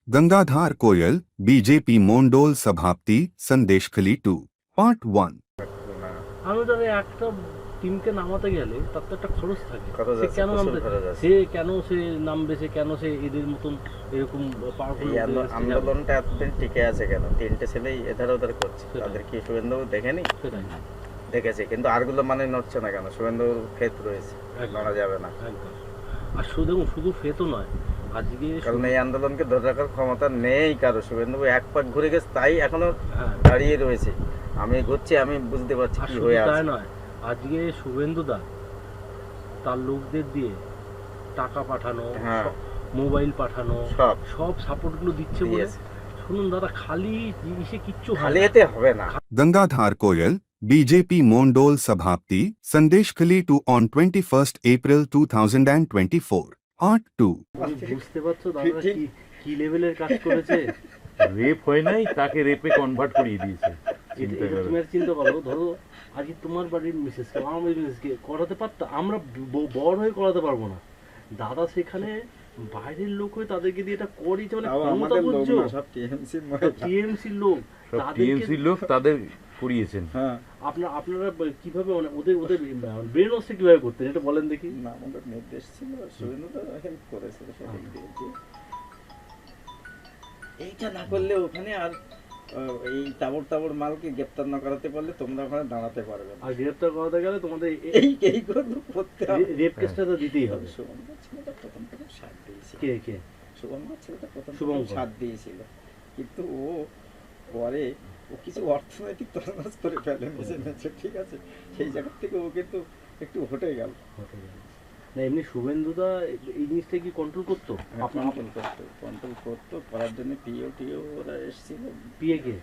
गंगाधार कोयल BJP Mondal सभापति संदेश खली 2 पार्ट 1। আমি ধরে একটা টিমকে নামাতে গেলে তার তো একটা খরচ থাকে। খরচ সে আছে, কেন প্রচুর নামবে, খরচ আছে। সে কেন সে নামবে, সে কেন সে এদের মতন এরকম পাওয়ারফুল এই আন্দোলনটা এতদিন টিকে আছে কেন? তিনটে ছেলেই এধার ওধার করছে, সেটাই। তাদের কি শুভেন্দুবাবু দেখেনি? সেটাই দেখেছে, কিন্তু আরগুলো মানে নড়ছে না কেন? শুভেন্দুবাবুর ক্ষেত রয়েছে, একদম। নড়া যাবে না, একদম। আর শুধু ফেতো নয়, আজকে কারণ এই আন্দোলনকে ধরে রাখার ক্ষমতা নেই কারো। শুভেন্দুবাবু এক পাক ঘুরে গেছে, তাই এখনো হ্যাঁ, দাঁড়িয়ে রয়েছে। আমি ঘুরছি, আমি বুঝতে পারছি আর কি শুধু হয়ে তাই আছে। নয়, আজকে শুভেন্দুদা তার লোকদের দিয়ে টাকা পাঠানো, হ্যাঁ। মোবাইল পাঠানো, সব সব সাপোর্টগুলো দিচ্ছে বলে। দিয়েছে। শুনুন দাদা, খালি জিনিসে কিচ্ছু হয় খালি না। এতে হবে না। गंगाधार कोयल बीजेपी मोंडोल सभापति संदेश खली 2 on 21st April 2024 पार्ट 2। তুমি বুঝতে পারছো দাদা কি কি লেভেলের কাজ করেছে? রেপ হয় নাই, তাকে রেপে কনভার্ট করিয়ে দিয়েছে। চিন্তা এটা করো। তুমি আর চিন্তা করো, ধরো আজকে তোমার বাড়ির মিসেসকে আমার বাড়ির মিসেসকে করাতে পারতাম, আমরা বড় হয়ে করাতে পারবো না। দাদা সেখানে বাইরের লোক হয়ে তাদেরকে দিয়ে এটা করিয়েছে, মানে ক্ষমতা বুঝছো? টিএমসির লোক সব তাদেরকে, টিএমসির লোক তাদের করিয়েছেন। আপনারা কিভাবে মানে ওদের ব্রেন ওয়াশটা কিভাবে করতেন এটা বলেন দেখি। না, আমাদের নির্দেশ ছিল, শুভেন্দুদা হেল্প করেছে সেদিক দিয়ে যে এইটা না করলে ওখানে আর এই তাবড় মালকে গ্রেপ্তার না করাতে পারলে তোমরা ওখানে দাঁড়াতে পারবে না। আর গ্রেপ্তার করাতে গেলে তোমাদের এই করে করতে হবে। রেপ কেসটা তো দিতেই হবে। শুভঙ্কর ছেলেটা প্রথম সাথ দিয়েছিল। কে শুভঙ্কর ছেলেটা প্রথম শুভঙ্কর। সাথ দিয়েছিল, কিন্তু ও পরে ও কিছু অর্থনৈতিক তছনছ করে ফেলে নিয়েছে, ঠিক আছে? সেই জায়গা থেকে ও কিন্তু একটু হটে গেল। না, এমনি শুভেন্দুদা এই জিনিসটা কি কন্ট্রোল করতো? কন্ট্রোল করতো, করার জন্য টিও ওরা এসেছিল। পিএ কে?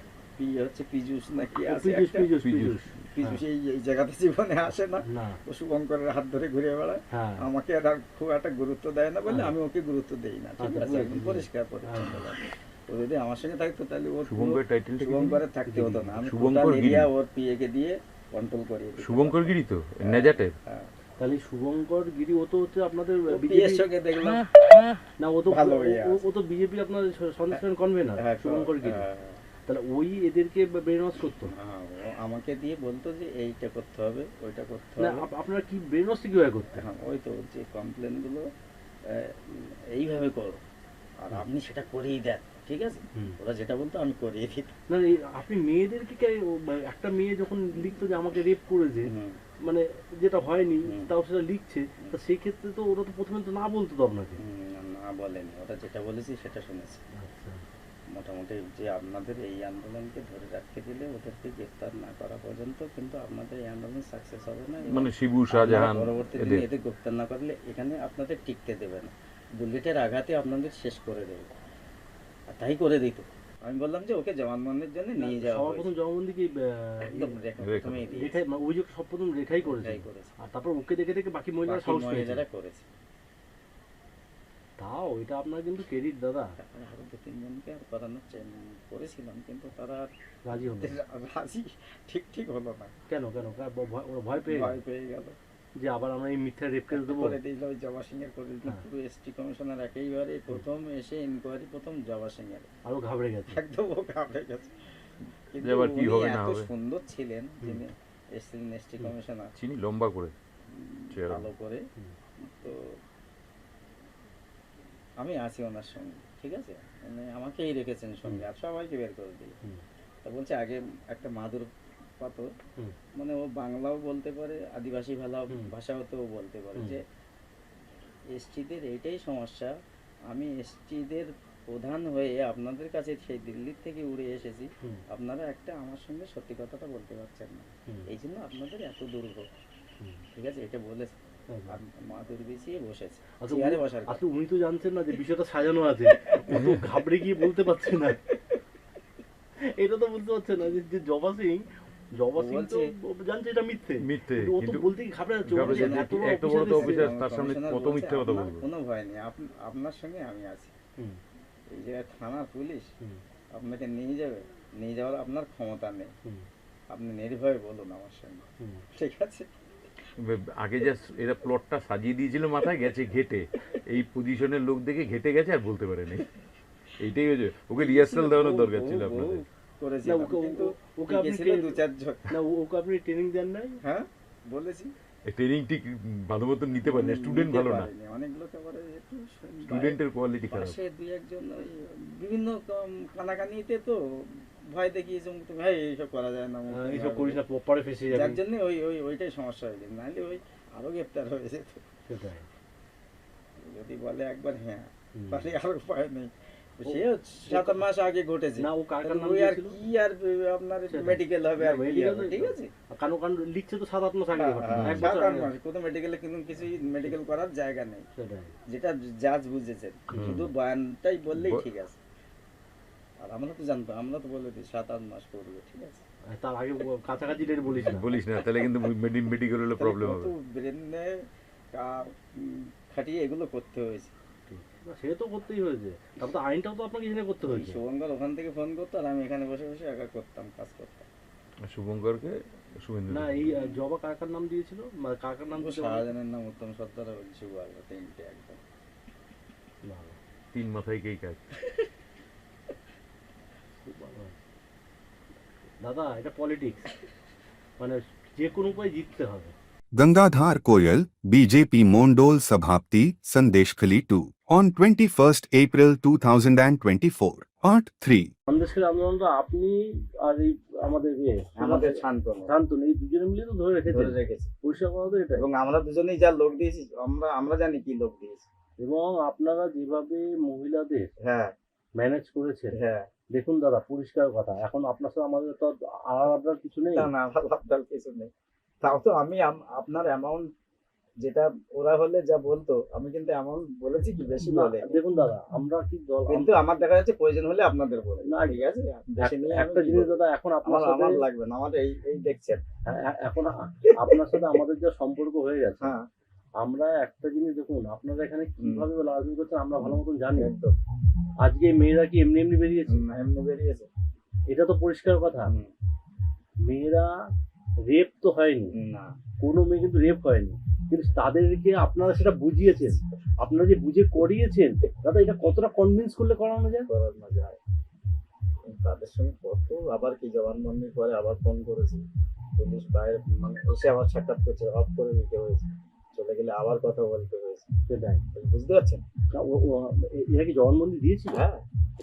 হচ্ছে পীযূষ নাকি আছে পীযূষ একটা। পীযূষ পীযূষ পীযূষ এই জায়গাতে জীবনে আসে না, না। ও শুভঙ্করের হাত ধরে ঘুরে বেড়ায়। হ্যাঁ। আমাকে আর খুব একটা গুরুত্ব দেয় না বলে হ্যাঁ। আমি ওকে গুরুত্ব দেই না, ঠিক আচ্ছা, আছে? বুঝেছি, একদম বুঝেছি। পরিষ্কার পরিচ্ছন্ন লাগে। ও যদি আমার সঙ্গে থাকতো তাহলে ও শুভঙ্কর টাইটেল শুভঙ্করের থাকতে হতো না। আমি শুভঙ্কর টোটাল গিরি। এরিয়া ওর পিএ কে দিয়ে কন্ট্রোল করিয়ে দিতাম। শুভঙ্কর গিরি তো নেজাটের। হ্যাঁ। তাহলে শুভঙ্কর গিরি ও তো হচ্ছে আপনাদের ও বিজেপি, পিএর সঙ্গে দেখলাম না ও তো ভালো ইয়ে আছে। ও তো বিজেপি আপনার সংস্থান কনভেনার হ্যাঁ, শুভঙ্কর গিরি। হ্যাঁ, তাহলে ওই এদেরকে ব্রেন ওয়াশ করতো না? হ্যাঁ, ও আমাকে দিয়ে বলতো যে এইটা করতে হবে, ওইটা করতে না, হবে। আপনারা কি ব্রেন ওয়াশ কিভাবে করতেন? হ্যাঁ, ওই তো যে কমপ্লেন গুলো এইভাবে করো, আর আপনি সেটা করেই দেন, ঠিক আছে? হুম। ওরা যেটা বলতো আমি করিয়ে দিতাম। না, আপনি মেয়েদেরকে একটা মেয়ে যখন লিখতো যে আমাকে রেপ করেছে, হুম। মানে যেটা হয়নি হুম। তাও সেটা লিখছে, তা সেই ক্ষেত্রে তো ওরা তো প্রথমে তো না বলতো তো আপনাকে। না বলেনি, ওরা যেটা বলেছি সেটা শুনেছি। আচ্ছা। মোটামুটি যে আপনাদের এই আন্দোলনকে ধরে রাখতে গেলে ওদেরকে গ্রেফতার না করা পর্যন্ত কিন্তু আপনাদের এই আন্দোলন সাকসেস হবে না। এবং মানে শিবু আপনারা শাহজাহান পরবর্তী দিনে এদের। এদের গ্রেফতার না করলে এখানে আপনাদের টিকতে দেবে না, বুলেটের আঘাতে আপনাদের শেষ করে দেবে। আর তাই করে দিত। আমি বললাম যে ওকে জবানবন্দির জন্য নিয়ে যাওয়া সবার প্রথম জবানবন্দি কি একদম প্রথমেই দিয়েছে। রেখাই, মানে অভিযোগ সব প্রথম রেখাই করেছে। রেখাই করেছে। আর তারপর ওকে দেখে দেখে বাকি মহিলারা বাকি সাহস পেয়েছে। মহিলারা করেছে। তাও এটা আপনার কিন্তু ক্রেডিট দাদা। তারপরে আরো 2-3 জনকে আর করানোর করেছিলাম, কিন্তু তারা আর রাজি হলো না। রাজি ঠিক হলো না। কেন ওরা ভয় পেয়ে ভয় পেয়ে গেল। যে আবার আমরা এই মিথ্যা রেপ কেস দেবো। করে দিল ওই জবা সিং এর, করে দিল হ্যাঁ। পুরো এসটি কমিশনার একেবারে প্রথম এসে ইনকোয়ারি প্রথম জবা সিং এর। আরো ঘাবড়ে গেছে। একদম ও ঘাবড়ে গেছে। কিন্তু এবার কি উনি হবে না এত হবে। সুন্দর ছিলেন যিনি এসছিলেন এসটি কমিশনার, চিনি লম্বা করে চেহারা। ভালো করে। হুম। তো আমি আছি ওনার সঙ্গে, ঠিক আছে? মানে আমাকেই রেখেছেন সঙ্গে, আর সবাইকে বের করে দিয়ে। হুম। তা বলছে আগে একটা মাদুর পাথর, হুম। মানে ও বাংলাও বলতে পারে, আদিবাসী হুম। ভাষাও তো বলতে পারে, হুম। যে এসটিদের এইটাই সমস্যা, আমি এসটিদের প্রধান হয়ে আপনাদের কাছে সেই দিল্লির থেকে উড়ে এসেছি, হুম। আপনারা একটা আমার সঙ্গে সত্যি কথাটা বলতে পারছেন না, হুম। এই জন্য আপনাদের এত দুর্ভোগ, হুম। ঠিক আছে? এটা বলেছে। আর মাদুর বিছিয়ে বসেছে, আসলে চেয়ারে বসার কথা। আসলে উনি তো জানছেন না যে বিষয়টা সাজানো আছে, ও তো ঘাবড়ে গিয়ে বলতে পারছে না। এটা তো বলতে পারছে না যে জবা সিং তো জানছে এটা মিথ্যে, মিথ্যে, কিন্তু ও তো কিন্তু বলতে কি ঘাবড়ে যাচ্ছে। ঘাবড়ে ওর যাচ্ছে, এত বড় এত বড় তো অফিসার অফিসার, এসেছে। তার সামনে কমিশনার কত বলছে, মিথ্যে কথা আপনার বলবো। কোনো ভয় নেই, আপনার সঙ্গে আমি আছি। হুম। এই যে থানার পুলিশ হুম। আপনাকে নিয়ে যাবে, নিয়ে যাওয়ার আপনার ক্ষমতা নেই, হুম। আপনি নির্ভয়ে বলুন আমার সঙ্গে, হুম। ঠিক আছে? আগে যা এরা প্লটটা সাজিয়ে দিয়েছিল, মাথায় গেছে ঘেটে, এই পজিশনের লোক দেখে ঘেটে গেছে আর বলতে পারেনি। এইটাই হয়েছে, ওকে রিহার্সাল দেওয়ানোর দরকার ছিল বহু আপনাদের। করেছি না, আমি, কিন্তু ওকে আপনি ছিল দু চারজন। না ওকে আপনি ট্রেনিং দেন নাই? হ্যাঁ বলেছি, ট্রেনিং ঠিক ভালো মতো নিতে পারে না, স্টুডেন্ট নিতে ভালো না, পারেনি। অনেকগুলোকে আবার একটু স্টুডেন্টের কোয়ালিটি খারাপ। পাশে দুই একজন ওই বিভিন্ন কানাকানিতে তো ভয় দেখিয়েছে, মুক্তি ভাই এইসব করা যায় না, মুক্তি এইসব ভাই। করিস না, পরে ফেসে যাবে। যার জন্য ওইটাই সমস্যা হয়ে যায়, নাহলে ওই আরো গ্রেপ্তার হয়ে যেত। সেটাই। যদি বলে একবার হ্যাঁ, হুম। তাহলে আর উপায় নেই। সে 7 মাস আগে ঘটেছে, না, ও কার কার নাম ওই আর দিয়েছিল? কি আর আপনার সেটাই। মেডিকেল হবে আর কি medical হবে, তো- ঠিক আছে। কারণ কারণ লিখছে তো 7-8 মাস আগে ঘটনা, হ্যাঁ, এক বছর 7-8 আগে। মাস কোথাও মেডিকেলে কিন্তু কিছুই মেডিকেল করার জায়গা নেই, সেটাই। যেটা জাজ বুঝেছেন, হুম। শুধু বয়ানটাই বললেই ব- ঠিক আছে। আর আমরা তো জানতাম, আমরা তো বলে দিই 7-8 মাস করবে, ঠিক আছে। আর তার আগে কাছাকাছি ডেট বলিস না। বলিস না, তাহলে কিন্তু মেডিকেল হলে প্রবলেম হবে। ব্রেনে খাটিয়ে এগুলো করতে হয়েছে। না, সে তো করতেই হয়েছে, তারপর তো আইনটাও তো আপনাকে জেনে করতে হয়েছে। শুভঙ্কর ওখান থেকে ফোন করতো আর আমি এখানে বসে বসে একা করতাম, কাজ করতাম। শুভঙ্করকে শুভেন্দু না, এই জবা কাকার নাম দিয়েছিল, মানে কাকার নাম দিতে বলে- শাহজাহানের নাম উত্তম সর্দার আর শুভ আলবা, তিনটে একদম। ভালো, 3 মাথায় কে কাজ। খুব ভালো। দাদা, এটা পলিটিক্স, মানে যে কোনো উপায়ে জিততে হবে। Gangadhar Koyal, BJP Mondol Sabhapti, Sandeshkhali 2, on 21st April 2024, Part 3. সন্দেশের আন্দোলনটা আপনি আর এই আমাদের আমাদের শান্তনু শান্তনু, এই দুজনে মিলে তো ধরে রেখেছে। ধরে রেখেছে, পরিষ্কার কথা তো এটাই। এবং আমরা দুজনেই যা লোক দিয়েছি, আমরা জানি কি লোক দিয়েছি। এবং আপনারা যেভাবে মহিলাদের হ্যাঁ ম্যানেজ করেছেন, হ্যাঁ, দেখুন দাদা, পরিষ্কার কথা, এখন আপনার সাথে আমাদের তো আলাদা কিছু নেই। না না, ভাবটাল কিছু নেই। তাও তো আমি আপনার অ্যামাউন্ট যেটা ওরা হলে যা বলতো, আমি কিন্তু অ্যামাউন্ট বলেছি কি বেশি না, বলে, দেখুন দাদা, আমরা কি দল, কিন্তু আমার দেখা যাচ্ছে প্রয়োজন হলে আপনাদের বলে। না, ঠিক আছে, বেশি নিয়ে একটা জিনিস দাদা, এখন আপনার সাথে আমার লাগবে না, আমার এই দেখছেন। এখন আপনার সাথে আমাদের যা সম্পর্ক হয়ে গেছে, হ্যাঁ আমরা একটা জিনিস দেখুন, আপনারা এখানে কিভাবে রাজনীতি করছেন আমরা ভালো মতন জানি। একদম, আজকে এই মেয়েরা কি এমনি এমনি বেরিয়েছে? এমনি বেরিয়েছে। এটা তো পরিষ্কার কথা। মেয়েরা রেপ তো হয়নি, না, কোনো মেয়ে কিন্তু রেপ হয়নি, কিন্তু তাদেরকে আপনারা সেটা বুঝিয়েছেন, আপনারা যে বুঝে করিয়েছেন দাদা, এটা কতটা কনভিন্স করলে করানো যায়? করানো যায়। তাদের সঙ্গে কত আবার কি জবানবন্দি করে, আবার ফোন করেছি, পুলিশ বাইরে মানে এসে আবার সাক্ষাৎ করছে, অফ করে দিতে হয়েছে, চলে গেলে আবার কথা বলতে হয়েছে। সেটাই। বুঝতে পারছেন? না, এরা কি জবানবন্দি দিয়েছিল? হ্যাঁ,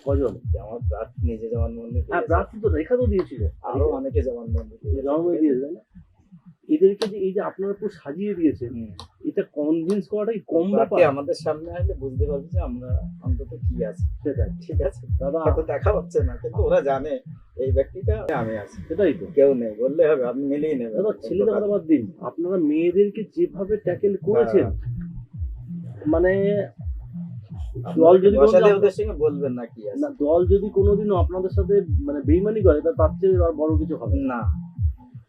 কজন? যে আমার প্রার্থী নিজে জবানবন্দি হ্যাঁ, দিয়েছে, প্রার্থী তো রেখা তো দিয়েছিল, আরো অনেকে জবানবন্দি দিয়েছে। জবানবন্দি দিয়েছে, তাই না? এদেরকে যে এই যে আপনারা পুরো সাজিয়ে দিয়েছেন, হুম। এটা কনভিন্স করাটাই কম ব্যাপার। প্রার্থী আমাদের সামনে আসলে বুঝতে পারবে যে আমরা অন্তত কি আছে। সেটাই। ঠিক আছে দাদা, হয়তো দেখা হচ্ছে না, কিন্তু ওরা জানে এই ব্যক্তিটা আমি আছি, সেটাই তো কেউ নেই বললে হবে, আপনি মিলিয়ে নেবেন। দাদা, ছেলেদের কথা বাদ দিন, আপনারা মেয়েদেরকে যেভাবে ট্যাকেল করেছেন, মানে দল যদি বসালে কোনোদিন- ওদের সঙ্গে বলবেন না কি আছে। না, দল যদি কোনোদিনও আপনাদের সাথে মানে বেইমানি করে, তার চেয়ে আর বড় কিছু হবে না। না,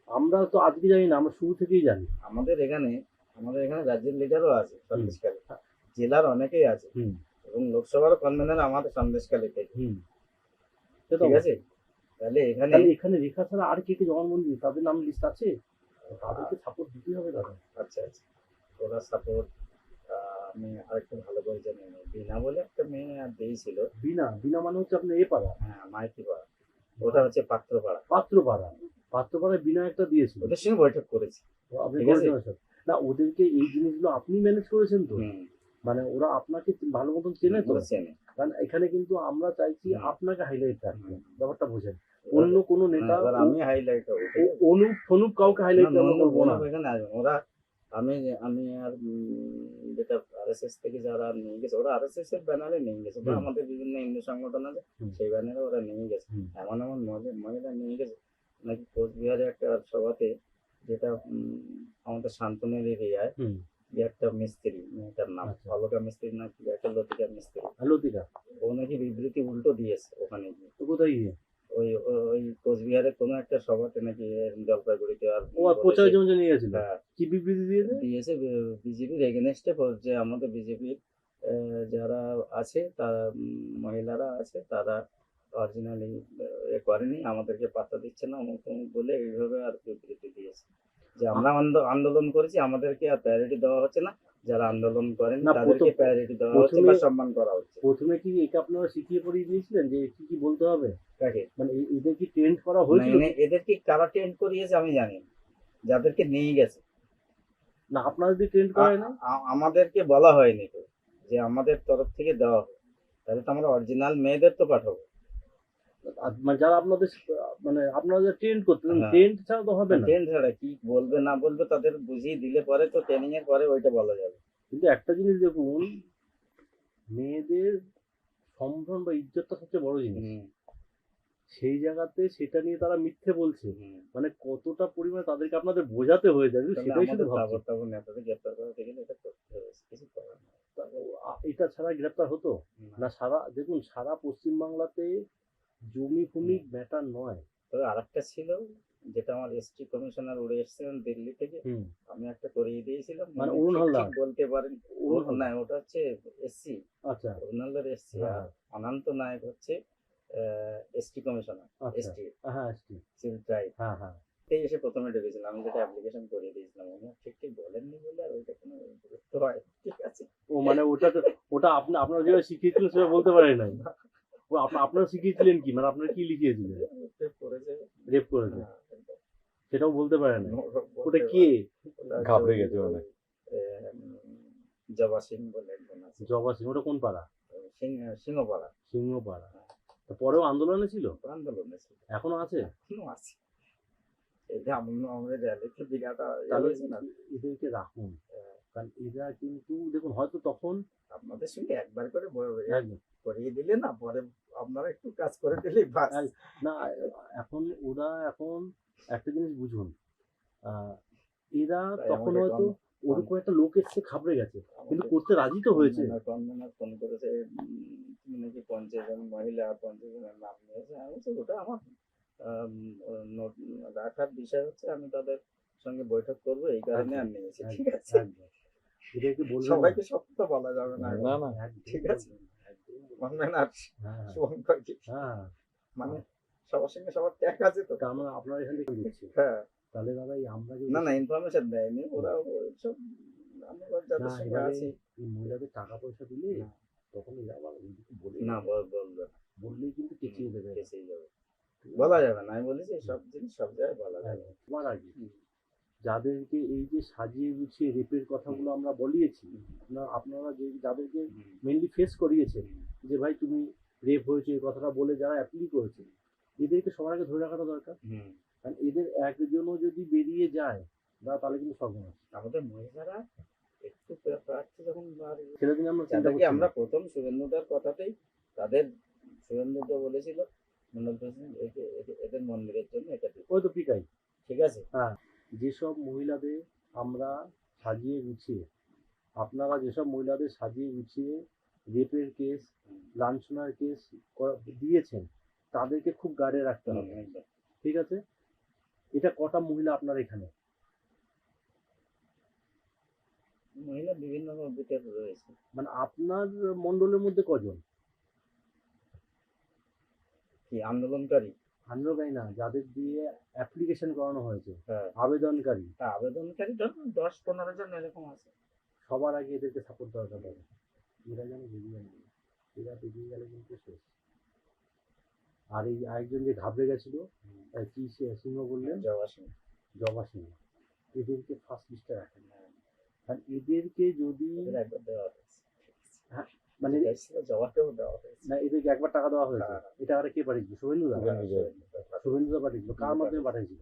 আমরা তো আজকে জানি না, আমরা শুরু থেকেই জানি। আমাদের এখানে রাজ্যের লিডারও আছে সন্দেশখালী, জেলার অনেকেই আছে, হুম এবং লোকসভার কনভেনার আমাদের সন্দেশখালী থেকে। হুম সেটা ঠিক আছে, তাহলে এখানে তাহলে এখানে রেখা ছাড়া আর কে কে জবানবন্দি, তাদের নাম লিস্ট আছে, তাদেরকে সাপোর্ট দিতেই হবে দাদা। আচ্ছা আচ্ছা, ওরা সাপোর্ট আমি আরেকটু ভালো করে জানি না, বিনা বলে একটা মেয়ে আর দিয়েছিল। বিনা বিনা মানে হচ্ছে আপনার পাড়া, হ্যাঁ, মাইতি পাড়া, ওটা হচ্ছে পাত্রপাড়া। পাত্রপাড়ায় বিনা একটা দিয়েছিল। ওদের সঙ্গে বৈঠক করেছি। আপনি ঠিক আছে। করেছেন স্যার? না, ওদেরকে এই জিনিসগুলো আপনি ম্যানেজ করেছেন তো, হুম, মানে ওরা আপনাকে ভালো মতন চেনে তো, ওরা চেনে। কারণ এখানে কিন্তু আমরা চাইছি হুম। আপনাকে হাইলাইট রাখতে, হুম। ব্যাপারটা বোঝেন। অন্য কোনো নেতা এবার আমি হাইলাইট হবো, ঠিক আছে? অনুপ ফনুপ কাউকে হাইলাইট করবো না। এখানে আসবে ওরা, আমি আর যেটা আরএসএস থেকে যারা নিয়ে গেছে, ওরা আরএসএস এর ব্যানারে নিয়ে গেছে, বা হুম। আমাদের বিভিন্ন হিন্দু সংগঠন আছে হুম। সেই ব্যানারে ওরা নিয়ে গেছে। হুম। এমন মহিলা নিয়ে গেছে নাকি কোচবিহারে একটা সভাতে, যেটা আমাদের শান্তনের এরিয়ায়, হুম। যে একটা মিস্ত্রি, মেয়েটার নাম আচ্ছা। অলকা মিস্ত্রি না কি একটা, লতিকা মিস্ত্রি, লতিকা ও নাকি বিবৃতি উল্টো দিয়েছে ওখানে গিয়ে। তো কোথায় গিয়ে? ওই কোচবিহারের কোনো একটা সভাতে নাকি, জলপাইগুড়িতে। আর ও প্রচার জন্য নিয়ে গেছিল, হ্যাঁ, কি বিবৃতি দিয়েছে? দিয়েছে বিজেপির এগেনস্টে, যে আমাদের বিজেপির যারা আছে, তারা মহিলারা আছে, তারা অরিজিনালি করেনি, আমাদেরকে পাত্তা দিচ্ছে না, অমুক তমুক বলে এইভাবে আর বিবৃতি দিয়েছে যে আমরা আন্দোলন করেছি, আমাদেরকে আর প্রায়োরিটি দেওয়া হচ্ছে না, যারা আন্দোলন করেন না, তাদেরকে প্রায়োরিটি দেওয়া হচ্ছে বা প্রথমে- সম্মান করা হচ্ছে। প্রথমে কি এটা আপনারা শিখিয়ে পড়িয়ে দিয়েছিলেন যে কি কি বলতে হবে? কাকে? মানে এদের কি ট্রেন্ড করা না, হয়েছিল? এদেরকে কারা ট্রেন্ড করিয়েছে আমি জানি না। যাদেরকে নিয়ে গেছে না, আপনারা যদি ট্রেন্ড করায় না? আমাদেরকে বলা হয়নি তো যে আমাদের তরফ থেকে দেওয়া হবে, তাহলে তো আমরা অরিজিনাল মেয়েদের তো পাঠাবো। মানে যারা আপনাদের মানে আপনারা যে ট্রেন্ড করতেন, হ্যাঁ। ট্রেন্ড ছাড়া তো হবে না। ট্রেন ছাড়া কি বলবে না বলবে তাদের বুঝিয়ে দিলে পরে তো ট্রেনিং এর পরে ওইটা বলা যাবে। কিন্তু একটা জিনিস দেখুন, মেয়েদের সম্ভ্রম বা ইজ্জতটা সবচেয়ে বড় জিনিস। সেই জায়গাতে সেটা নিয়ে তারা মিথ্যে বলছে, মানে কতটা পরিমাণে তাদেরকে আপনাদের বোঝাতে হয়ে যাবে তাহলে সেটাই শুধু আমাদের ভাবছি। তাবড় নেতাদের গ্রেপ্তার করতে গেলে এটা করতে হবে, কিছু করার নেই। এটা ছাড়া গ্রেপ্তার হতো না। না? দেখুন সারা পশ্চিমবাংলাতে জমি ফমি ম্যাটার নয়। তবে আরেকটা ছিল যেটা আমার এসটি কমিশনার উড়ে এসেছিলেন দিল্লি থেকে, হুম। আমি একটা করিয়ে দিয়েছিলাম। মানে উনি অরুণ ঠিক হালদার? ঠিক বলতে পারেন। অরুণ হালদার? না, ওটা হচ্ছে এসসি, আচ্ছা। অরুণ হালদার এসসি, হ্যাঁ। আর অনন্ত নায়ক হচ্ছে এসটি কমিশনার, আচ্ছা। এসটি হ্যাঁ, এসটি। Civil tribe. হ্যাঁ, হ্যাঁ। এসে প্রথমে ঢুকেছিলাম, আমি যেটা অ্যাপ্লিকেশন করিয়ে দিয়েছিলাম, উনি ঠিক ঠিক বলেননি বলে আর ওইটা কোনো গুরুত্ব হয়, ঠিক আছে। ও মানে ওটা আপনারা যেভাবে শিখিয়েছিলেন সেটা বলতে পারেন নাই। আপনারা শিখিয়েছিলেন কি, মানে আপনারা কি লিখিয়েছিলেন? রেপ করেছে। রেপ করেছে, হ্যাঁ, একদম। সেটাও বলতে পারেন নাই। বলতে ওটা পারে। কে? ওটা হচ্ছে ঘাবড়ে ওই- গেছে মনে হয়। জবা সিং বলে একজন আছে, জবা সিং? ওটা কোন পাড়া? সিংহপাড়া সিংহপাড়া। তো পরেও আন্দোলনে ছিল? আন্দোলনে ছিল, এখনো আছে? এখনো আছে। এটা আমাদের র্যালিতে বিরাট তাহলে হয়েছে না। এদেরকে রাখুন, কারণ এরা কিন্তু দেখুন হয়তো তখন আপনাদের সঙ্গে একবার করে একদম- করিয়ে দিলে না, পরে আপনারা একটু কাজ করে দিলেই বাস। না, এখন একটা জিনিস বুঝুন, এরা তাই তখন আমাকে হয়তো ওরকম একটা লোক এসছে ঘাবড়ে গেছে, কিন্তু করতে রাজি তো হয়েছে। কনভেনার ফোন করেছে, তুমি নাকি 50 জন মহিলা 50 জনের নাম নিয়েছে। আমি বলছি ওটা আমার রাখার বিষয় হচ্ছে, আমি তাদের সঙ্গে বৈঠক করবো এই কারণে আর নিয়েছি, ঠিক আছে। একদম। এদেরকে বলবেন না। সবাইকে সব তো বলা যাবে না, না, না। একদম ঠিক আছে। বলবেন না, একদম বলবেন না। কনভেনার হ্যাঁ, শুভঙ্করজি, হ্যাঁ। মানে সবার সঙ্গে সবার ট্যাগ আছে তো। তা আমরা আপনার এখান থেকে দিচ্ছি। হ্যাঁ, তাহলে দাদা আমরা যে না না ইনফরমেশন দেয়নি ওরা, সব আমরা যাদের না, সঙ্গে এবারে আছি। এই মহিলাদের টাকা পয়সা দিলে না। তখন এরা আবার ওইদিকে বলে না দেবে। বলবেন বললেই কিন্তু টেকিয়ে দেবে। কেসেই যাবে, বলা যাবে না। আমি বলেছি সব জিনিস সব জায়গায় বলা যাবে না। তোমার আগে যাদেরকে এই যে সাজিয়ে গুছিয়ে রেপের কথাগুলো আমরা বলিয়েছি, আপনারা যাদেরকে মেনলি ফেস করিয়েছেন যে ভাই তুমি রেপ হয়েছে এই কথাটা বলে যারা অ্যাপিল করেছে, এদেরকে সবার আগে ধরে রাখাটা দরকার। কারণ এদের একজনও যদি বেরিয়ে যায় তাহলে কিন্তু সর্বনাশ। আমাদের মহিলারা একটু প্রার্থী যখন সেটা দিন আমরা চিন্তা তাদেরকে করছি আমরা না। প্রথম শুভেন্দুদার কথাতেই তাদের শুভেন্দুদা বলেছিল মন্ডল প্রেসিডেন্ট এদের মন্দিরের জন্য এটা দিতে। ওই তো পিকাই। ঠিক আছে। হ্যাঁ, যেসব মহিলাদের আমরা সাজিয়ে গুছিয়ে আপনারা যেসব মহিলাদের সাজিয়ে গুছিয়ে রেপের কেস লাঞ্ছনার কেস দিয়েছেন তাদেরকে খুব গার্ডে রাখতে হবে, একদম। ঠিক আছে? এটা কটা মহিলা আপনার এখানে? মহিলা বিভিন্ন বুথে রয়েছে। মানে আপনার মন্ডলের মধ্যে কজন? কি আন্দোলনকারী? আন্দোলনকারী না, যাদের দিয়ে অ্যাপ্লিকেশন করানো হয়েছে, হ্যাঁ, আবেদনকারী, তা আবেদনকারী ধরুন 10-15 জন এরকম আছে। সবার আগে এদেরকে সাপোর্ট দরকার হবে। এরা যেন বেরিয়ে নেই, এরা বেরিয়ে গেলে কিন্তু শেষ। আর এই আরেকজন যে ঘাবড়ে গেছিল, কি সিংহ বললেন, জবা সিং। জবা সিং, এদেরকে ফার্স্ট লিস্টে রাখেন। কারণ এদেরকে যদি এদের একবার দেওয়া হয়েছে। মানে জবাকেও দেওয়া হয়েছে। না, এদেরকে একবার টাকা দেওয়া হয়েছে। হ্যাঁ। এটা আর কে পাঠিয়েছিল? শুভেন্দুদা? শুভেন্দুদা পাঠিয়েছিল। কার মাধ্যমে পাঠিয়েছিল?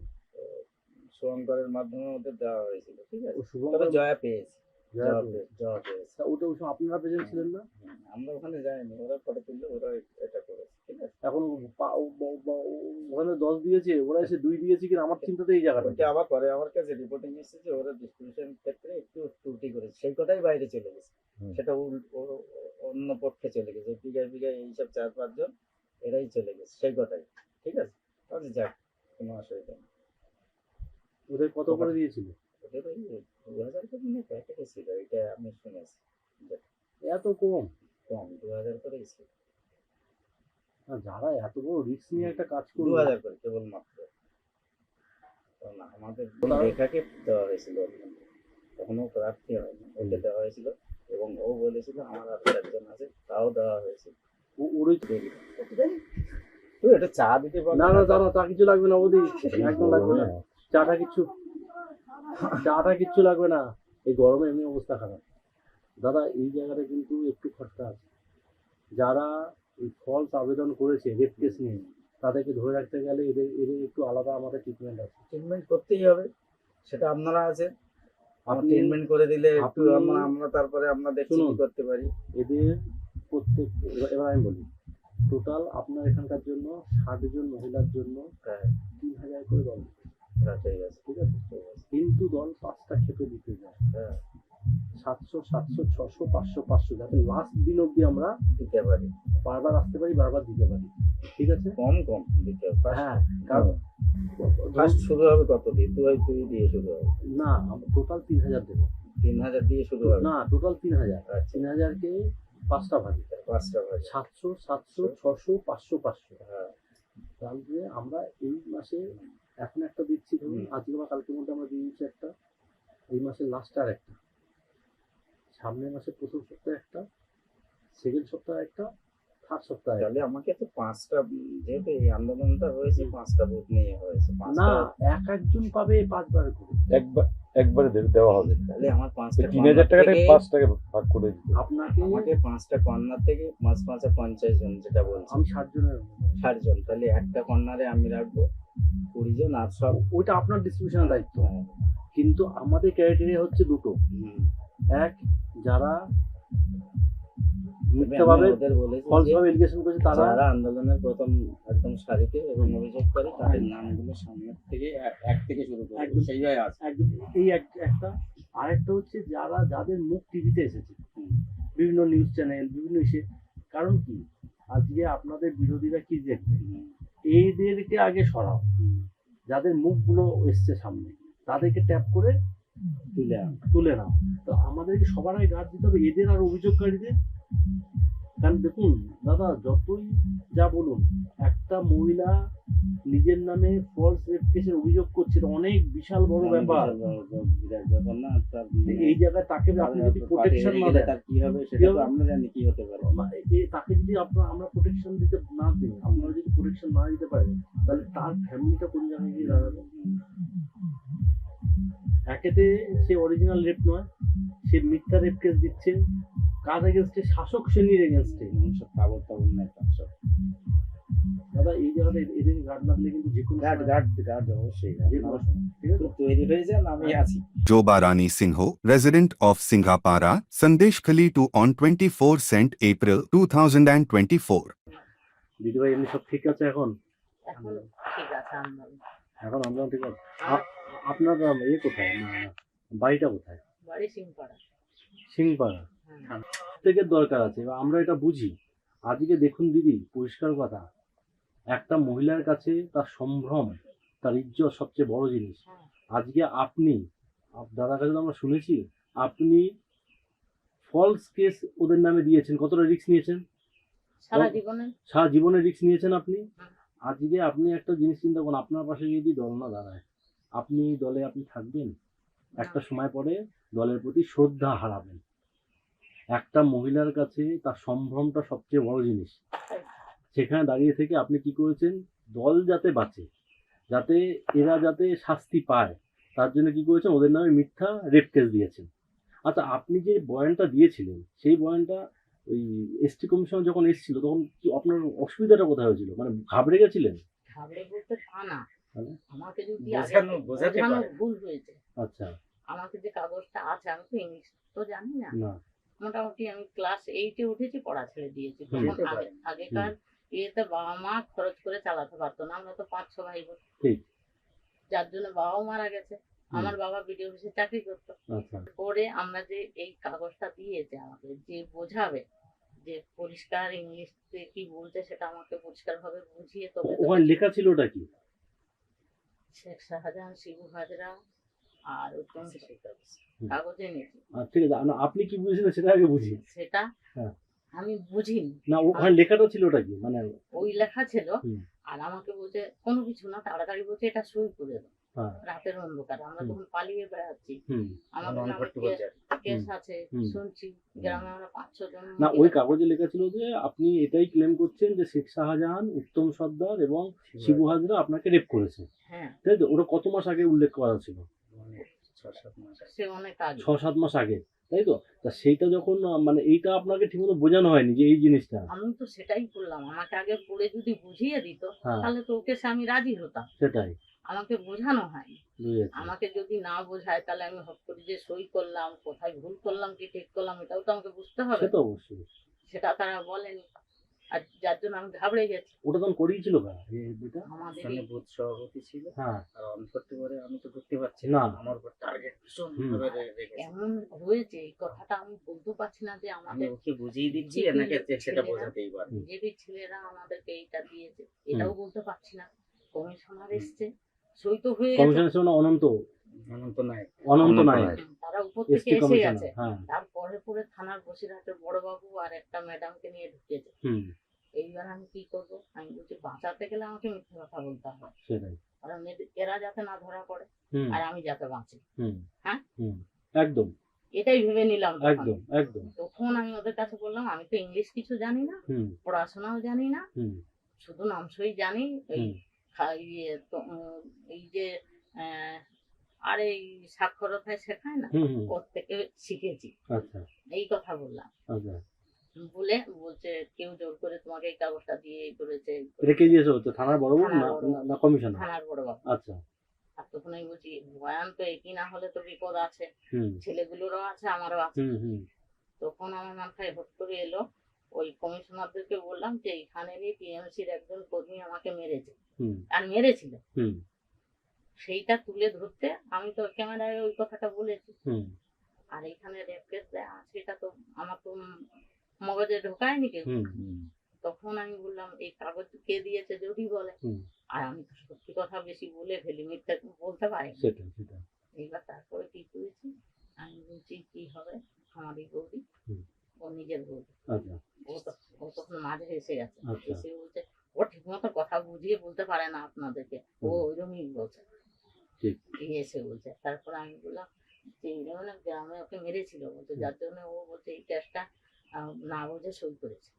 শুভঙ্করের মাধ্যমে ওদের দেওয়া হয়েছিল, ঠিক আছে। ও তবে শুভঙ্কর জয়া পেয়েছে, জয়া জয়া পেয়েছে। জয়া পেয়েছে। তা ওটা ওই সময় আপনারা প্রেজেন্ট ছিলেন না? আমরা ওখানে যাইনি, ওরা ফটো তুললে ওরা এটা করেছে, ঠিক আছে। এখন ওখানে 10 দিয়েছে, ওরা এসে 2 দিয়েছে কিনা আমার চিন্তাতে এই জায়গাটা। ওইটা আবার পরে আমার কাছে রিপোর্টিং এসেছে যে ওরা ডিস্ট্রিবিউশন ক্ষেত্রে একটু ত্রুটি করেছে, সেই কথাই বাইরে চলে গেছে। সেটা অন্য পক্ষে চলে গেছে, পিগাই এইসব 4-5 জন এরাই চলে গেছে সেই কথাই, ঠিক আছে। আচ্ছা যাক, কোনো অসুবিধা নেই। ওদের কত করে দিয়েছিল? ওদের ওই 2000 করে নিয়ে প্যাকেটে ছিল, এটা আমি শুনেছি। এত কম? কম 2000 করেই ছিল। না, যারা এত বড় রিস্ক নিয়ে একটা কাজ করবে, 2000 করে কেবলমাত্র। কারণ আমাদের লেখাকে দেওয়া হয়েছিল এখনো প্রার্থী হয়নি, ওকে দেওয়া হয়েছিল এবং ও বলেছিল আমার আরো 4 জন আছে, তাও দেওয়া হয়েছিল। ওরই তুই এটা চা দিতে পারবি? না না দাদা, চা কিছু লাগবে না বৌদি, একদম লাগবে না, চাটা কিচ্ছু লাগবে না। এই গরমে এমনি অবস্থা খারাপ দাদা। এই জায়গাটা কিন্তু একটু খরচা আছে। যারা এই ফলস আবেদন করেছে রেপ কেস নিয়ে, তাদেরকে ধরে রাখতে গেলে এদের এদের একটু আলাদা আমাদের ট্রিটমেন্ট আছে। ট্রিটমেন্ট করতেই হবে, সেটা আপনারা আছে, আপনি ট্রিটমেন্ট করে দিলে একটু আপনি- আমরা তারপরে আমরা দেখছি কি শুনুন। করতে পারি। এদের প্রত্যেক এবার আমি বলি, টোটাল আপনার এখানকার জন্য 60 জন মহিলার জন্য হ্যাঁ, 3000 করে দল, ঠিক আছে, ঠিক আছে? কিন্তু দল 5টা ক্ষেপে দিতে যায়, হ্যাঁ 700 700 600 500 500, যাতে লাস্ট দিন অবধি আমরা দিতে পারি, বারবার আসতে পারি, বারবার দিতে পারি, ঠিক আছে? কম দিতে হবে। হ্যাঁ, কারণ ফার্স্ট শুরু হবে কত দিয়ে? তুই দিয়ে শুরু হবে, না টোটাল 3000 দেবো 3000 দিয়ে শুরু হবে। না, টোটাল 3000, আচ্ছা, 3000কে 5টা ভাগে 5টা ভাগে, 700 700 600 500 500, হ্যাঁ তাহলে আমরা এই মাসে এখন একটা দিচ্ছি, ধরুন হুম। আজকে বা কালকের মধ্যে আমরা দিয়ে দিচ্ছি একটা, এই মাসের লাস্ট আর একটা, সামনের মাসের প্রথম সপ্তাহে একটা, সেকেন্ড সপ্তাহে একটা, থার্ড সপ্তাহে একটা। তাহলে আমাকে তো 5টা, যেহেতু এই আন্দোলনটা হয়েছে 5টা বুথ নিয়ে হয়েছে, না, একজন পাবে 5 বার করে। একবারে দেওয়া হবে। তাহলে আমার 5টা 3000 টাকাটাই 5 টাকা ভাগ করে দিতে হবে। আপনাকে আমাকে 5টা কর্নার থেকে 5 50 জন, যেটা বলছি আমি 60 জনের 60 জন, তাহলে একটা কর্নারে আমি রাখবো 20 জন, আর সব ওইটা আপনার ডিস্ট্রিবিউশনের দায়িত্ব। হ্যাঁ, কিন্তু আমাদের ক্রাইটেরিয়া হচ্ছে দুটো, হুম। এক যারা তবে আমি মিথ্যাভাবে ওদের বলেছি ফলস যে ভাবে এলিগেশন করেছে তারা, যারা আন্দোলনের প্রথম একদম সারিতে এবং অভিযোগ করে তাদের নামগুলো সামনের থেকে এক থেকে শুরু করে একদম। সেইভাবে আছে। একদম এই একটা, আরেকটা হচ্ছে যাদের মুখ টিভিতে এসেছে, হুম। বিভিন্ন নিউজ চ্যানেল, বিভিন্ন ইসে, কারণ কি আজকে আপনাদের বিরোধীরা কি দেখবে, এইদেরকে আগে সরাও, যাদের মুখগুলো এসছে সামনে তাদেরকে ট্যাপ করে তুলে নাও। তো আমাদেরকে সবার আগে গার্ড দিতে হবে এদের আর অভিযোগকারীদের। কারণ দেখুন দাদা, যতই যা বলুন, একটা মহিলা নিজের নামে ফলস রেপ কেসের অভিযোগ করছে, এটা অনেক বিশাল বড় ব্যাপার। বিরাট ব্যাপার না, তার এই জায়গায় তাকে আপনি যদি প্রোটেকশন না দেন, তার কি হবে সেটা তো আমরা জানি কি হতে পারে। তাকে যদি আমরা প্রোটেকশন দিতে না দিই, আপনারা যদি প্রোটেকশন না দিতে পারেন, তাহলে তার ফ্যামিলিটা কোন জায়গায় গিয়ে দাঁড়াবে? একেতে সে অরিজিনাল রেপ নয়, সে মিথ্যা রেপ কেস দিচ্ছে কার এগেনস্টে? শাসক শ্রেণীর এগেনস্টে। সব কাবর নাই সব। দাদা এই জায়গাটা এদের গার্ড না দিলে কিন্তু যে কোনো গার্ড অবশ্যই, যে কোনো সময়, ঠিক আছে? তৈরি হয়ে যান, আমি আছি। Joba Rani Singho, resident of Singhapara, Sandesh Khali to on 24 cent April 2024. দিদি ভাই এমনি সব ঠিক আছে এখন? এখন ঠিক আছে আন্দোলন। এখন আমরা ঠিক আছে। আপনার কোথায়, বাড়িটা কোথায়? বাড়ি সিংপাড়া। সিংপাড়া। হ্যাঁ। প্রত্যেকের দরকার আছে, এবার আমরা এটা বুঝি। আজকে দেখুন দিদি, পরিষ্কার কথা, একটা মহিলার কাছে তার সম্ভ্রম, তার ইজ্জত সবচেয়ে বড় জিনিস। আজকে আপনি দাদার কাছে তো আমরা শুনেছি আপনি ফলস কেস ওদের নামে দিয়েছেন, কতটা রিস্ক নিয়েছেন? সারা জীবনে রিস্ক নিয়েছেন আপনি। আজকে আপনি একটা জিনিস চিন্তা করুন, আপনার পাশে যদি দল না দাঁড়ায়, আপনি দলে আপনি থাকবেন? একটা সময় পরে দলের প্রতি শ্রদ্ধা হারাবেন। একটা মহিলার কাছে তার সম্ভ্রমটা সবচেয়ে বড় জিনিস। সেখানে দাঁড়িয়ে থেকে আপনি কি করেছেন? দল যাতে বাঁচে, যাতে এরা যাতে শাস্তি পায়, তার জন্য কি করেছেন? ওদের নামে মিথ্যা রেপ কেস দিয়েছেন। আচ্ছা, আপনি যে বয়ানটা দিয়েছিলেন, সেই বয়ানটা ওই এসটি কমিশন যখন এসেছিল, তখন কি আপনার অসুবিধাটা কোথায় হয়েছিল? মানে ঘাবড়ে গেছিলেন? ঘাবড়ে বলতে তা না, তাহলে? আমাকে যদি বোঝাতে পারে। ভুল হয়েছে। আচ্ছা, আমাকে যে কাগজটা আছে, আমি তো ইংলিশ তো জানি না। না মোটামুটি আমি ক্লাস 8-এ উঠেছি, পড়া ছেড়ে দিয়েছি। হুম। তখন আগেকার ইয়েতে বাবা মা খরচ করে চালাতে পারতো না, আমরা তো 5-6 ভাই বোন। ঠিক। যার জন্য বাবাও মারা গেছে। আমার বাবা বিডিও অফিসে চাকরি করতো। আচ্ছা, করে আমরা যে এই কাগজটা দিয়েছে আমাকে, যে বোঝাবে, যে পরিষ্কার ইংলিশে কি বলছে সেটা আমাকে পরিষ্কার ভাবে বুঝিয়ে তবে ওখানে লেখা ছিল ওটা কি? শেখ শাহজাহান, শিবু হাজরা আর উত্তম হুম। কাগজে নিয়েছি। ঠিক আছে, আপনি কি বুঝেছিলেন সেটা আগে বুঝি। সেটা হ্যাঁ। আমি বুঝিনি। না, ওখানে লেখাটা ছিল ওটা কি? মানে ওই লেখা ছিল। হুম। আর আমাকে বলছে কোনো কিছু না, তাড়াতাড়ি বলছে এটা সই করে দাও। হ্যাঁ। রাতের অন্ধকার আমরা হুম। তখন পালিয়ে বেড়াচ্ছি, হুম। আমাদের নামে ভর্তি করছে আর কি। কেস আছে হুম। শুনছি, গ্রামে আমরা 5-6 জন না ওই মহিলা- কাগজে লেখা ছিল যে আপনি এটাই ক্লেম করছেন যে শেখ শাহজাহান, উত্তম সর্দার এবং শিবু হাজরা আপনাকে রেপ করেছে, হ্যাঁ তাই তো? ওটা কত মাস আগে উল্লেখ করা ছিল? মানে 6-7 মাস আগে। সে অনেক আগে 6-7 মাস আগে, তাই তো? তা সেইটা যখন মানে এইটা আপনাকে ঠিকমতো বোঝানো হয়নি যে এই জিনিসটা। আমি তো সেটাই করলাম, আমাকে আগে পড়ে যদি বুঝিয়ে দিত হ্যাঁ তাহলে তো ওকে আমি রাজি হতাম, সেটাই, আমাকে বোঝানো হয়। বুঝেছি। আমাকে যদি না বোঝায় তাহলে আমি হট করে যে সই করলাম, কোথায় ভুল করলাম কি ঠিক করলাম এটাও তো আমাকে বুঝতে হবে, সে তো অবশ্যই। সেটা তারা বলেনি, আর যার জন্য আমি ঘাবড়ে গেছি। ওটা তখন করিয়েছিল এটা? আমাদের ওখানে বুথ সভাপতি ছিল, হ্যাঁ। আর অনফর্টি করে আমি তো ঢুকতে পারছি না। আমার উপর টার্গেট ভীষণ হুম। ভাবে রেখেছে। এমন হয়েছে এই কথাটা আমি বলতে পারছি না যে আমি আমাদের ওকে বুঝিয়ে দিচ্ছি, BJP এনাকে সেটা ছেলেরা- বোঝাতেই পারে। বিজেপির ছেলেরা আমাদেরকে এইটা দিয়েছে এটাও বলতে পারছি না, কমিশনার এসছে সই তো হয়ে গেছে, কমিশনের সঙ্গে অনন্ত অনন্ত নায়ক। অনন্ত নায়ক, তারা উপর থেকে এসটি এসে কমিশনার। গেছে, হ্যাঁ। তারপরে পরে থানার বসিরহাটের বড়বাবু আর একটা ম্যাডামকে নিয়ে ঢুকেছে। হুম। এইবার আমি কি করবো, আমি বলছি বাঁচাতে গেলে আমাকে মিথ্যে কথা বলতে হবে, সেটাই। কারণ এরা যাতে না ধরা পড়ে হুম। আর আমি যাতে বাঁচি, হুম। হ্যাঁ? হুম। একদম এটাই ভেবে নিলাম তখন। একদম একদম। তখন আমি ওদের কাছে বললাম আমি তো ইংলিশ কিছু জানি না, হুম। পড়াশোনাও জানি না, হুম। শুধু নামসই জানি, এই হুম। এই যে আর এই সাক্ষরতায় শেখায় না হুম। হুম। ওর থেকে শিখেছি, আচ্ছা এই কথা বললাম। আচ্ছা। বলে বলছে কেউ জোর করে তোমাকে এই কাগজটা দিয়ে এই করেছে, এটা কে দিয়েছে হচ্ছে থানার বড়বাবু থানার না বড়বাবু। না কমিশনার? থানার বড়বাবু। আচ্ছা। আর তখন আমি বলছি ভয়ান তো একই না হলে তো বিপদ আছে, হুম। ছেলেগুলোরও আছে আমারও আছে। হুম। হুম। তখন আমার মাথায় হট করে এলো, ওই কমিশনারদেরকে বললাম যে এখানেরই টিএমসির একজন কর্মী আমাকে মেরেছে, হুম। আর মেরেছিল হুম। সেইটা তুলে ধরতে আমি তো ক্যামেরায় ওই কথাটা বলেছি, হুম। আর এখানে রেপ কেস দেয় সেটা তো আমার তো মগজে ঢোকায়নি কেউ। হুম। তখন আমি বললাম এই কাগজ কে দিয়েছে যদি বলে, হুম। আর আমি তো সত্যি কথা বেশি বলে ফেলি, মিথ্যা বলতে পারি না। সেটাই সেটাই। এইবার তারপরে কি করেছি, আমি বলছি কি হবে, আমার এই বৌদি, হুম। ও নিজের বৌদি, আচ্ছা ও তখন মাঝে এসে গেছে, আচ্ছা। এসে বলছে ও ঠিক মতো কথা বুঝিয়ে বলতে পারে না আপনাদেরকে, ও ওইরকমই বলছে, ঠিক। এই এসে বলছে। তারপরে আমি বললাম যে এইরকম না গ্রামে ওকে মেরেছিল বলছে, যার জন্য ও বলছে এই কেসটা না বুঝে সই করেছে।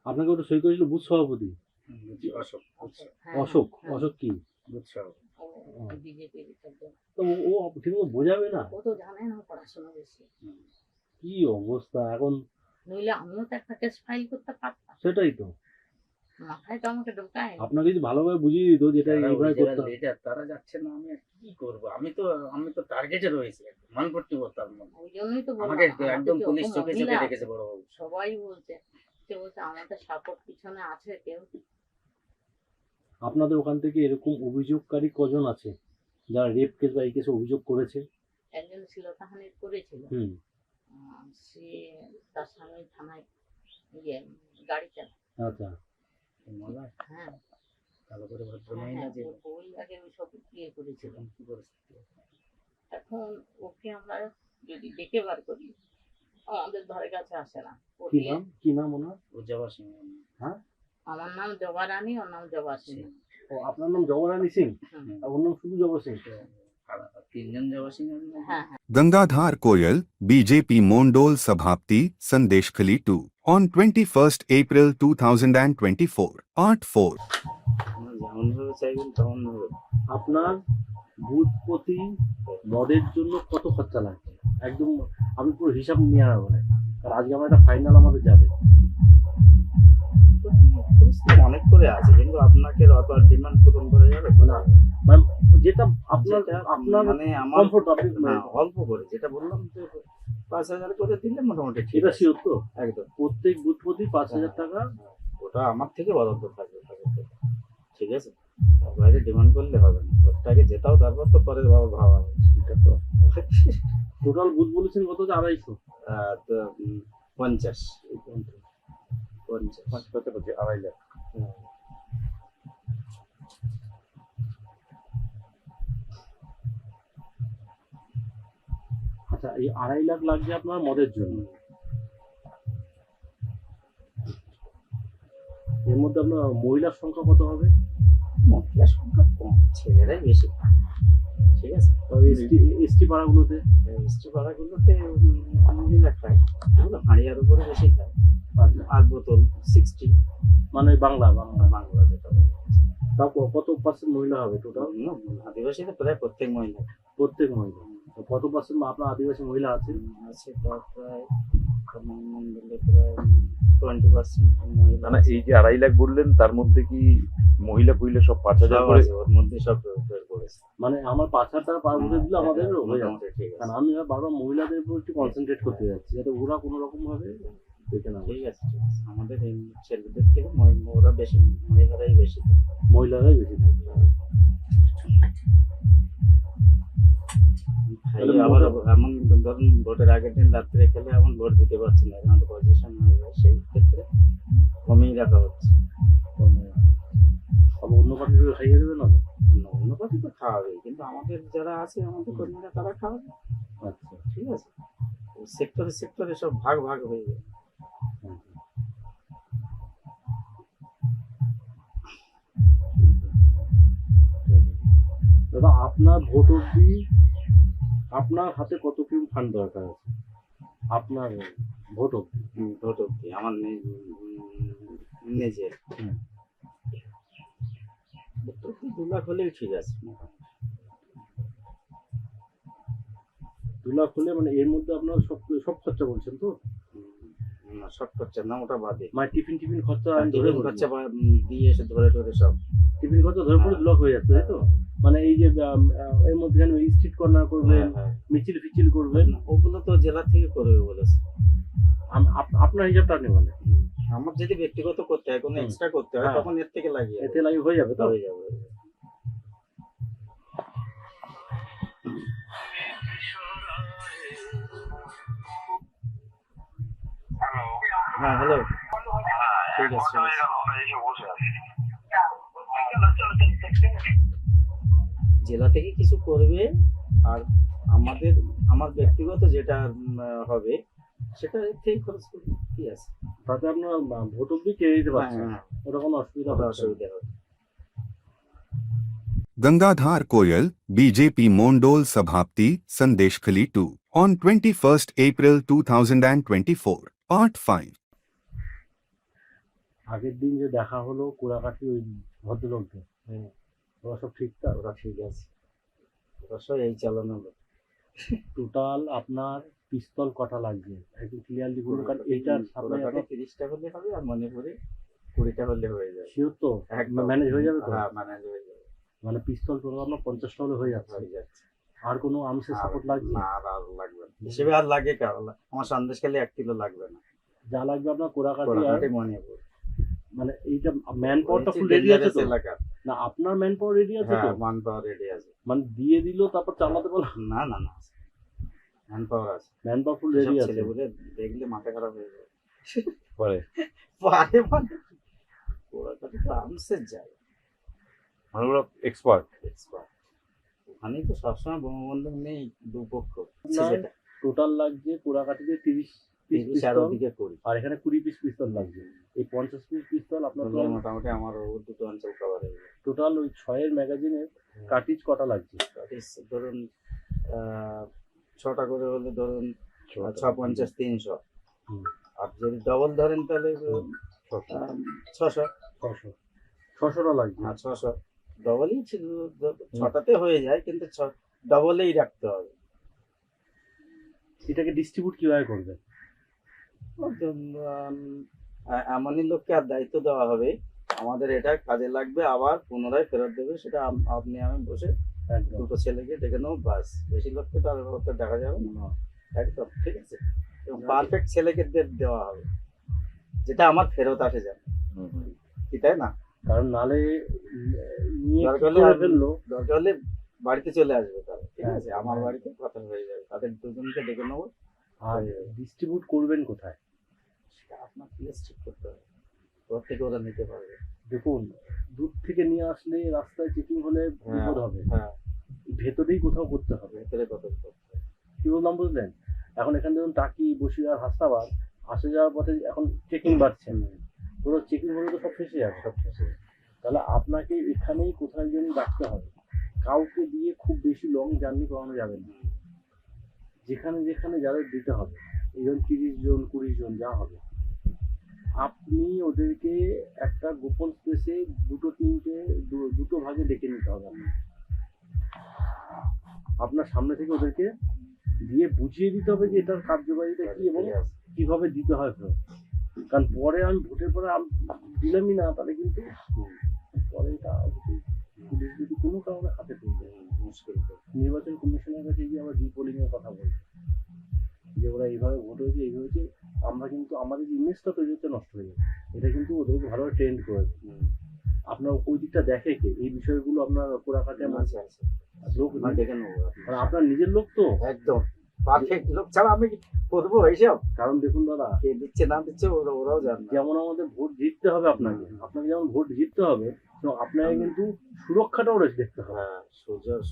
আপনাকে ওটা সই করেছিল বুথ সভাপতি অশোক হ্যাঁ, অশোক? হ্যাঁ, অশোক কি? বুথ সভাপতি। ও বিজেপির একজন। তো ও ঠিকমতো বোঝাবে না? ও তো জানে না পড়াশোনা বেশি, কি অবস্থা এখন! নইলে আমিও তো একটা কেস ফাইল করতে পারতাম, সেটাই তো, মাথায় তো আমাকে ঢোকায়। আপনাকে যদি ভালোভাবে বুঝিয়ে দিত যেটা যারা এইভাবে original করতে হবে। leader, তারা যাচ্ছে না, আমি আর কি করবো? আমি তো টার্গেটে রয়েছি, মান করতে বলতাম না। ওই জন্যই তো বললাম, আমাকে আমাদের একদম যে পুলিশ অত চোখে মহিলা চোখে আছে, রেখেছে বড়বাবু। সবাই বলছে, সে বলছে আমাদের সাপোর্ট পিছনে আছে কেউ। আপনাদের ওখান থেকে এরকম অভিযোগকারী কজন আছে যারা রেপ কেস বা এই কেসে অভিযোগ করেছে? একজন শ্লীলতাহানি করেছিল, হুম। সে তার স্বামী থানায় গাড়ি চালায়। আচ্ছা। মলা হ্যাঁ ভালো করে ভদ্র হ্যাঁ, মহিলা যে ওর বই আগে ওই সব করেছিল। এখন কি পরিস্থিতি? এখন ওকে আমরা যদি ডেকে বার করি আমাদের ধারে কাছে আসে না। কি নাম কি নাম ওনার? উজ্জাবা সিং। হ্যাঁ, আমার নাম জবা রানী, ওর নাম জবা সিং। ও আপনার নাম জওয়ারানী সিং হুম। আর ওর নাম শুধু জবা সিং? তিনজন জবা সিং। হ্যাঁ হ্যাঁ Gangadhar Koyal, BJP Mondol Sabhapti, Sandeshkhali 2, on 21st April 2024, Part 4. যেমন ভাবে চাইবেন তেমন ভাবে। আপনার বুথ প্রতি মদের জন্য কত খরচা লাগছে একদম আমি পুরো হিসাব নিয়ে আনা বলে, কারণ আজকে আমার একটা ফাইনাল আমাদের যাবে। অনেক করে আছে, কিন্তু আপনাকে অত ডিমান্ড পূরণ করে যাবে না মানে যেটা আপনার যেটা আপনার মানে আমার কমফোর্ট আপনি হ্যাঁ, অল্প করে যেটা বললাম যে 5,000 করে দিলে মোটামুটি ঠিক এটা আছে। শিওর তো? একদম প্রত্যেক বুথ প্রতি 5,000 টাকা? ওটা আমার থেকে বরাদ্দ থাকবে, ঠিক আছে? তার বাইরে ডিমান্ড করলে হবে না, ওটাকে যেটাও তারপর তো পরে ভাবা হবে। এটা তো টোটাল বুথ বলেছেন কত? 250? তো 50 কত বলছে? 2.5 লাখ। আচ্ছা, এই 2.5 লাখ লাগছে আপনার মদের জন্য। এর মধ্যে আপনার মহিলার সংখ্যা কত হবে? মহিলা সংখ্যা কম, ছেলেরাই বেশি। ঠিক আছে, তবে এসটি পাড়াগুলোতে মিষ্টি পাড়াগুলোতে মহিলা খায়, এগুলো হাঁড়িয়ার উপরে বেশি খায়। আর বোতল 60, মানে বাংলা বাংলা বাংলা যেটা বলে। তাও কত পার্সেন্ট মহিলা হবে টোটাল? আদিবাসীতে প্রায় প্রত্যেক মহিলা প্রত্যেক মহিলা। তো কত পার্সেন্ট আপনার আদিবাসী মহিলা আছে? আছে, তার প্রায় মন্ডলে প্রায় 20% মহিলা মানে আছে। এই যে 2.5 লাখ বললেন, তার মধ্যে কি মহিলা পহিলা সব 5,000 সব করে? আছে, ওর মধ্যে সব বের করেছে। মানে আমার 5,000 টাকা পার বছর দিলে আমাদের হয়ে যাবে। মোটামুটি ঠিক কারণ আছে, আমি বারবার মহিলাদের উপর একটু কনসেন্ট্রেট করতে যাচ্ছি, যাতে ওরা কোনো রকম ভাবে দেখে না। ঠিক আছে, ঠিক আছে। আমাদের এই ছেলেদের থেকে ওরা বেশি, মহিলারাই বেশি। মহিলারাই বেশি থাকবে। খাইয়ে আবার এমন ধরুন ভোটের আগের দিন রাত্রে খেলে এমন ভোট দিতে পারছে না, এমন পজিশন হয়ে যায়, সেই ক্ষেত্রে কমিয়ে রাখা হচ্ছে। আবার অন্য পার্টিকে খাইয়ে দেবে না? অন্য পার্টি তো খাওয়াবেই, কিন্তু আমাদের যারা আছে, আমাদের কর্মীরা, তারা খাওয়াবে। আচ্ছা, ঠিক আছে, সেক্টরে সেক্টরে সব ভাগ ভাগ হয়ে যায়। দাদা আপনার ভোট অব্দি আপনার হাতে কত কি ফান্ড দরকার আছে? আপনার ভোট অব্দি ভোট অব্দি আমার নিজের হুম। 2 লাখ হলেই ঠিক আছে। 2 লাখ হলে মানে এর মধ্যে আপনার সব সব খরচা বলছেন তো? না, সব খরচা না, ওটা বাদে। মানে টিফিন খরচা আমি ধরে টিফিন বলছি। খরচা দিয়ে এসে ধরে ধরে সব টিফিন খরচা ধরে পড়ে 2 লাখ হয়ে যাচ্ছে, তাই তো? মানে এই যে এর মধ্যে স্ট্রিট কর্নার করবেন, মিছিল ফিছিল করবেন, ওগুলো তো জেলা থেকে করবে বলেছে। আপনার হিসাবটা আপনি বলেন। আমার যদি ব্যক্তিগত করতে হয়, কোনো এক্সট্রা করতে হয়, হ্যাঁ। তখন এর থেকে লাগিয়ে এতে লাইভ হয়ে যাবে তো? হয়ে যাবে। হ্যাঁ, হ্যালো, ঠিক আছে, ঠিক আছে। জেলা থেকে কিছু করবে, আর আমার ব্যক্তিগত যেটা হবে সেটা এর থেকে খরচ করবে। কি আছে, তাতে আপনার ভোট অব্দি কেড়ে দিতে পারছেন, হ্যাঁ, ওটা কোনো অসুবিধা ওটা হচ্ছে না। অসুবিধা হবে। Gangadhar Koyal, BJP Mondol Sabhapti, Sandeshkhali 2, on 21st April 2024, Part 5. আগের দিন যে দেখা হলো কুড়াকাঠি ওই ভদ্রলোকদের, ওরা সব ঠিকঠাক? ওরা ঠিক আছে, ওরা সব এই চালানো লোক। টোটাল আপনার পিস্তল কটা লাগবে একটু ক্লিয়ারলি বলুন, কারণ এইটার সামনে 30টা হলে হবে, আর মণিপুরে 20টা হলে হয়ে যাবে। শিওর তো একদম ম্যানেজ হয়ে যাবে তো? হ্যাঁ, ম্যানেজ হয়ে যাবে। মানে পিস্তল টোটাল আপনার 50টা হলে হয়ে যাচ্ছে? হয়ে যাচ্ছে। আর কোনো আর্মসের সাপোর্ট লাগবে? না, আর লাগবে না হিসেবে, আর লাগে কার? আমার সন্দেশখালি 1 কিলো লাগবে না। যা লাগবে আপনার কোড়াকাঠি আর মণিপুর। মানে এইটা ম্যান পাওয়ারটা ফুল রেডি আছে তো? না আপনার ম্যান পাওয়ার রেডি আছে তো? ম্যান পাওয়ার রেডি আছে। মানে দিয়ে দিল তারপর চালাতে বলো? না না না, ম্যান পাওয়ার আছে, ম্যান পাওয়ার ফুল রেডি আছে। ছেলেগুলো দেখলে মাথা খারাপ হয়ে যাবে। পরে পারে মানে কোড়াকাঠি তো আর্মসের যায়, মানে ওরা এক্সপার্ট। ওখানেই তো সবসময় বঙ্গবন্ধু নেই, দুপক্ষ। টোটাল লাগছে কোড়াকাঠিতে 30 পিস 30 আর ওদিকে 20, আর এখানে 20 পিস পিস্তল লাগবে। এই 50 পিস পিস্তল আপনার মোটামুটি আমার ওর দুটো অঞ্চল কভার হয়ে যাবে। টোটাল ওই 6 এর ম্যাগাজিনের কার্টিজ কটা লাগছে? ধরুন 6টা করে হলে ধরুন 650 300, আর যদি ডবল ধরেন তাহলে 600 600টা লাগবে। 600 ডবলই ছিল, 6টাতে হয়ে যায়, কিন্তু ডবলেই রাখতে হবে। এটাকে ডিস্ট্রিবিউট কিভাবে করবে? এমনই লোককে আর দায়িত্ব দেওয়া হবে, আমাদের এটা কাজে লাগবে, আবার পুনরায় ফেরত দেবে, সেটা আপনি আমি বসে একদম। দুটো ছেলেকে ডেকে নেবো, বাস। বেশি লোককে তো আর ব্যাপারটা দেখা যাবে না। একদম ঠিক আছে, এবং পারফেক্ট ছেলেকে দেওয়া হবে, যেটা আমার ফেরত আসে যাবে, কি তাই না? কারণ নালে নিয়ে দরকার ফেললো, দরকার হলে বাড়িতে চলে আসবে তারা, ঠিক আছে, আমার বাড়িতে কথা হয়ে যাবে, তাদের দুজনকে ডেকে নেবো। আর ডিস্ট্রিবিউট করবেন কোথায় সেটা আপনার প্লেস ঠিক করতে হবে, ওর থেকে ওরা নিতে পারবে। দেখুন, দূর থেকে নিয়ে আসলে রাস্তায় চেকিং হলে বিপদ হবে, হ্যাঁ, ভেতরেই কোথাও করতে হবে। ভেতরে কথা করতে হবে। কি বললাম বুঝলেন? এখন এখানে ধরুন টাকি, বসিরহাট, হাসনাবাদ আসে যাওয়ার পথে এখন চেকিং বাড়ছে, পুরো চেকিং হলে তো সব ফেসে যাবে। তাহলে আপনাকে এখানেই কোথায় যেন রাখতে হবে, কাউকে দিয়ে খুব বেশি লং জার্নি করানো যাবে না। যেখানে যেখানে যাদের দিতে হবে, এইজন 30 জন 20 জন যা হবে, আপনি ওদেরকে একটা গোপন স্পেসে দুটো ভাগে ডেকে নিতে হবে। আপনার সামনে থেকে ওদেরকে দিয়ে বুঝিয়ে দিতে হবে যে এটার কার্যকারিতা কি এবং কিভাবে দিতে হয় ফেরত। কারণ পরে আমি ভোটের পরে দিলামই না, তাহলে কিন্তু পরে এটা পুলিশ যদি কোনো কারণে হাতে পেয়ে যায় মুশকিল। নির্বাচন কমিশনের কাছে গিয়ে আমরা রিপোলিং এর কথা বলি যে ওরা এইভাবে ভোট হয়েছে, এই হয়েছে, আমরা কিন্তু আমাদের ইমেজটা তৈরি হচ্ছে, নষ্ট হয়ে যাবে। এটা কিন্তু ওদেরকে ভালোভাবে ট্রেন্ড করে দেবে। আপনার ওই দিকটা দেখে কে এই বিষয়গুলো, আপনার কোরাকাটে লোক ডেকে নেবো, মানে আপনার নিজের লোক তো একদম পারফেক্ট লোক ছাড়া আমি করবো এইসব। কারণ দেখুন দাদা, কে দিচ্ছে না দিচ্ছে ওরাও জানে। যেমন আমাদের ভোট জিততে হবে, আপনাকে যেমন ভোট জিততে হবে, তো আপনাকে কিন্তু সুরক্ষাটাও দেখতে হবে। হ্যাঁ,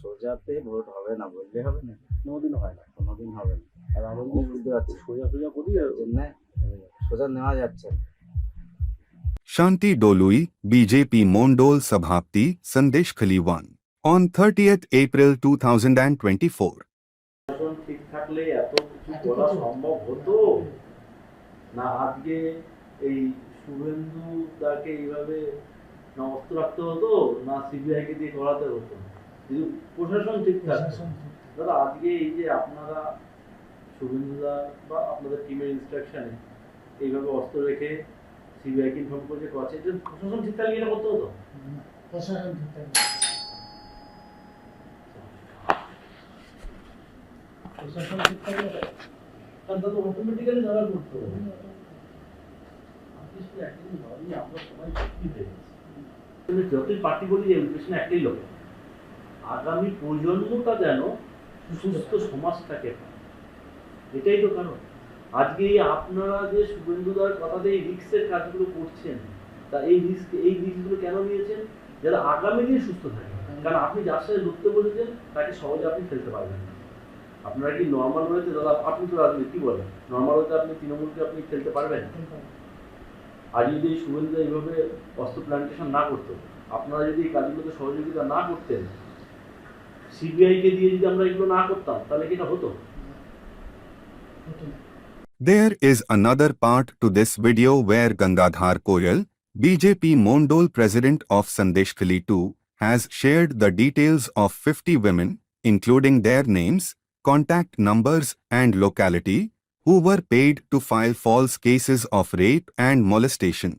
সোজাতে ভোট হবে না বললে হবে না, কোনোদিন হয় না, কোনোদিন হবে না। আর আমরা আমি বুঝতে পারছি, সোজা করি এর জন্য সোজা নেওয়া যাচ্ছে না। Shanti Dolui, BJP Mondol Sabhapti, Sandesh Khali 1. On 30th April 2024. ঠিক থাকলে এত কিছু করা সম্ভব হতো না। আজকে এই শুভেন্দু তাকে এইভাবে না অস্ত্র রাখতে হতো, না সিবিআই কে দিয়ে করাতে হতো, কিন্তু প্রশাসন ঠিক থাকতো। দাদা আজকে এই যে আপনারা শুভেন্দুদা বা আপনাদের টিমের ইনস্ট্রাকশনে এইভাবে অস্ত্র রেখে সিবিআই কে ইনফর্ম করে করাচ্ছে, এটা প্রশাসন ঠিক থাকলে এটা করতে হতো। প্রশাসন ঠিক থাকে, প্রশাসন ঠিক থাকে, কারণ তাদের অটোমেটিক্যালি তারা করতে হবে। আপনি শুধু একদিন ভাবি, আমরা সবাই সত্যি হয়ে গেছি। যতই পার্টি বলি যে পেছনে একটাই লোক, আগামী প্রজন্মটা যেন সুস্থ সমাজটাকে পায়, এটাই তো কারণ। আজকে আপনারা যে শুভেন্দুদার কথাতে এই রিস্কের কাজগুলো করছেন, তা এই রিস্কগুলো কেন নিয়েছেন? যারা আগামী দিন সুস্থ থাকে। কারণ আপনি যার সাথে লড়তে বলেছেন তাকে সহজে আপনি ফেলতে পারবেন না। আপনারা কি নর্মাল হয়েছে দাদা? আপনি তো রাজনীতি কি বলেন, নর্মাল হতে আপনি তৃণমূলকে আপনি ফেলতে পারবেন? আজ যদি শুভেন্দু এইভাবে অস্ত্র প্ল্যান্টেশন না করতো, আপনারা যদি এই কাজগুলোতে সহযোগিতা না করতেন, সিবিআই কে দিয়ে যদি আমরা এগুলো না করতাম, তাহলে কি এটা হতো? There is another part to this video where Gangadhar Koyal, BJP Mondol president of Sandesh Khali 2, has shared the details of 50 women, including their names, contact numbers and locality, who were paid to file false cases of rape and molestation.